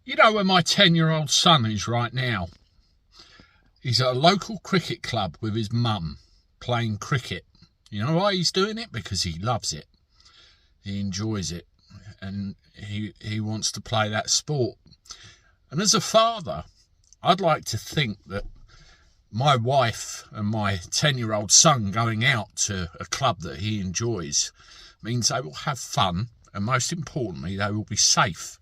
You know where my 10-year-old son is right now? He's at a local cricket club with his mum playing cricket. You know why he's doing it? Because he loves it. He enjoys it. And he wants to play that sport. And as a father, I'd like to think that my wife and my 10-year-old son going out to a club that he enjoys means they will have fun, and most importantly, they will be safe.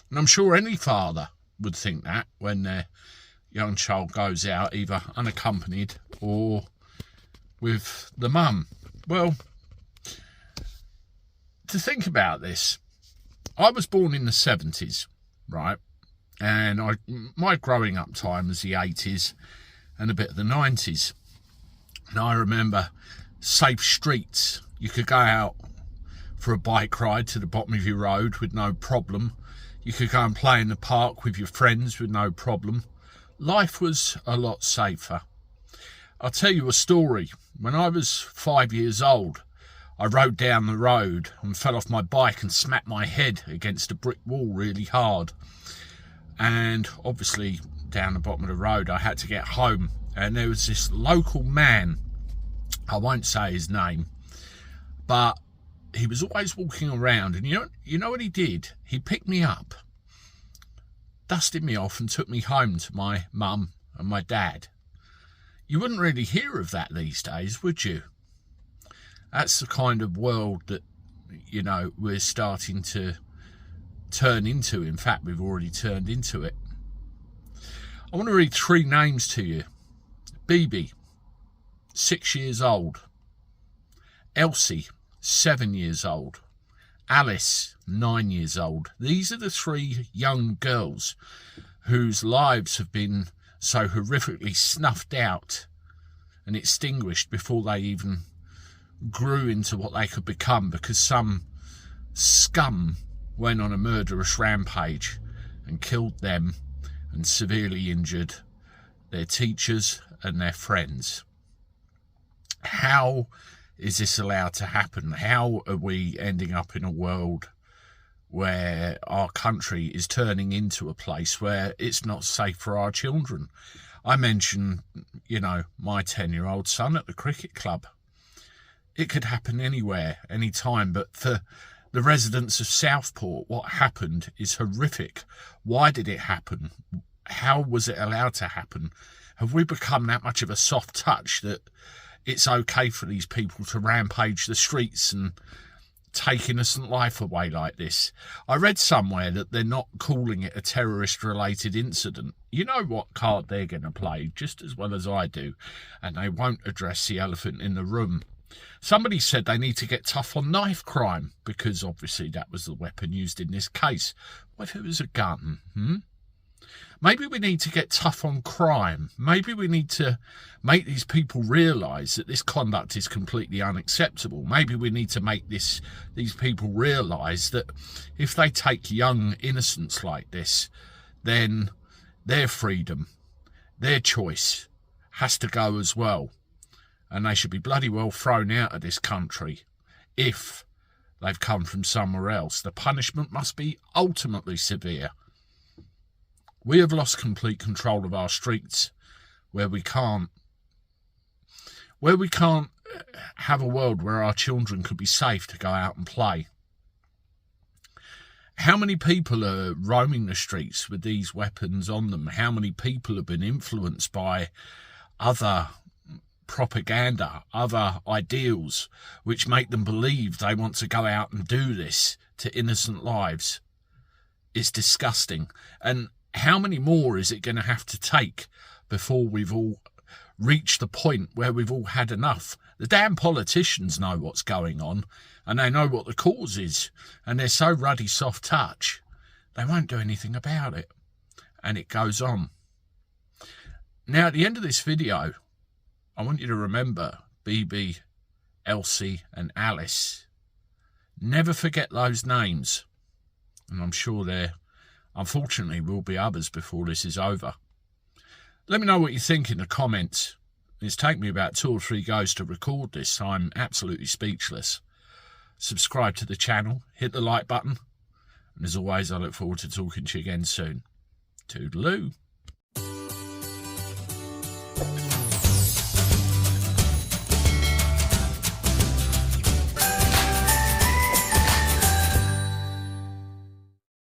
And I'm sure any father would think that when their young child goes out, either unaccompanied or with the mum. Well, to think about this, I was born in the 70s, right? And my growing up time was the 80s and a bit of the 90s. And I remember safe streets. You could go out for a bike ride to the bottom of your road with no problem. You could go and play in the park with your friends with no problem. Life was a lot safer. I'll tell you a story. When I was 5 years old, I rode down the road and fell off my bike and smacked my head against a brick wall really hard. And obviously down the bottom of the road I had to get home, and there was this local man, I won't say his name, but he was always walking around, and you know what he did? He picked me up, dusted me off and took me home to my mum and my dad. You wouldn't really hear of that these days, would you? That's the kind of world that, you know, we're starting to turn into. In fact, we've already turned into it. I want to read 3 names to you. Bibi, 6 years old. Elsie, 7 years old. Alice, 9 years old. These are the 3 young girls whose lives have been so horrifically snuffed out and extinguished before they even grew into what they could become, because some scum went on a murderous rampage and killed them and severely injured their teachers and their friends. How is this allowed to happen? How are we ending up in a world where our country is turning into a place where it's not safe for our children? I mentioned, you know, my 10-year-old son at the cricket club. It could happen anywhere, anytime, but for the residents of Southport, what happened is horrific. Why did it happen? How was it allowed to happen? Have we become that much of a soft touch that it's okay for these people to rampage the streets and take innocent life away like this? I read somewhere that they're not calling it a terrorist-related incident. You know what card they're going to play just as well as I do, and they won't address the elephant in the room. Somebody said they need to get tough on knife crime, because obviously that was the weapon used in this case. What if it was a gun? Maybe we need to get tough on crime. Maybe we need to make these people realise that this conduct is completely unacceptable. Maybe we need to make these people realise that if they take young innocents like this, then their freedom, their choice has to go as well. And they should be bloody well thrown out of this country if they've come from somewhere else. The punishment must be ultimately severe. We have lost complete control of our streets, where we can't have a world where our children could be safe to go out and play. How many people are roaming the streets with these weapons on them? How many people have been influenced by other propaganda, other ideals, which make them believe they want to go out and do this to innocent lives? It's disgusting. And how many more is it going to have to take before we've all reached the point where we've all had enough? The damn politicians know what's going on, and they know what the cause is, and they're so ruddy soft touch, they won't do anything about it. And it goes on. Now, at the end of this video, I want you to remember Bibi, Elsie and Alice. Never forget those names. And I'm sure there, unfortunately, will be others before this is over. Let me know what you think in the comments. It's taken me about 2 or 3 goes to record this, so I'm absolutely speechless. Subscribe to the channel, hit the like button, And as always, I look forward to talking to you again soon. Toodaloo.